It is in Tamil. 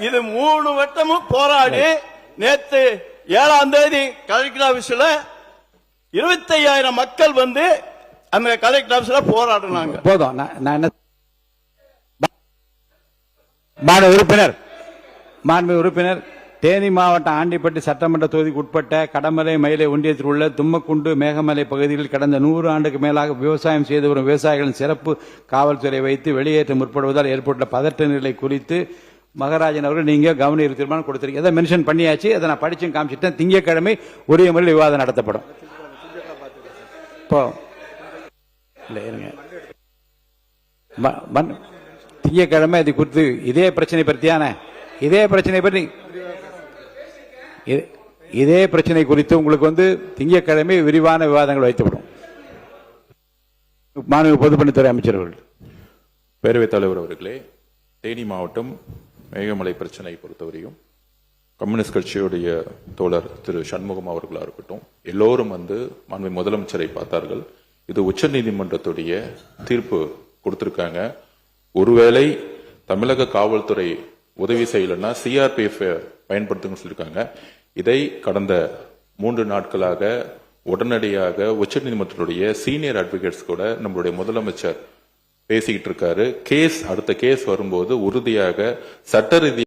இது 3 வட்டமும் போராடி நேத்து 7ஆம் தேதி கலெக்டர் ஆபீஸ்ல 25,000 மக்கள் வந்து அந்த கலெக்டர் ஆபீஸ்ல போராடினாங்க. போதும். நான் என்ன மாண்பு உறுப்பினர் தேனி மாவட்டம் ஆண்டிப்பட்டி சட்டமன்ற தொகுதிக்கு உட்பட்ட கடமலை மயிலை ஒன்றியத்தில் உள்ள தும்மக்குண்டு மேகமலை பகுதிகளில் கடந்த 100 ஆண்டுக்கு மேலாக விவசாயம் செய்து வரும் விவசாயிகளின் சிறப்பு காவல்துறை வைத்து வெளியேற்ற முற்படுவதால் ஏற்பட்ட பதட்ட நிலை குறித்து மகராஜன் அவர்கள் நீங்க கவன தீர்மானம் கொடுத்திருக்கீங்க. அதை மென்ஷன் பண்ணியாச்சு. அதை நான் படிச்சும் காமிச்சிட்டேன். திங்கட்கிழமை உரிய முறையில் விவாதம் நடத்தப்படும். இப்போ திங்கட்கிழமை இது குறித்து இதே பிரச்சனை குறித்து உங்களுக்கு வந்து திங்கட்கிழமை விரிவான விவாதங்கள் வைக்கப்படும். மாண்புமிகு பொதுப்பணித்துறை அமைச்சர் அவர்கள். பேரவைத் தலைவர் அவர்களே, தேனி மாவட்டம் மேகமலை பிரச்சனை பொறுத்தவரையும் கம்யூனிஸ்ட் கட்சியுடைய தோழர் திரு சண்முகம் அவர்களா இருக்கட்டும், எல்லோரும் வந்து மாண்புமிகு முதலமைச்சரை பார்த்தார்கள். இது உச்ச நீதிமன்றத்துடைய தீர்ப்பு கொடுத்திருக்காங்க. ஒருவேளை தமிழக காவல்துறை உதவி செய்யலன்னா சிஆர்பிஎஃப் பயன்படுத்துங்க சொல்லியிருக்காங்க. இதை கடந்த 3 நாட்களாக உடனடியாக உச்ச நீதிமன்றத்துடைய சீனியர் அட்வொகேட்ஸ் கூட நம்மளுடைய முதலமைச்சர் பேசிக்கிட்டு இருக்காரு. அடுத்த கேஸ் வரும்போது உறுதியாக சட்ட ரீதியாக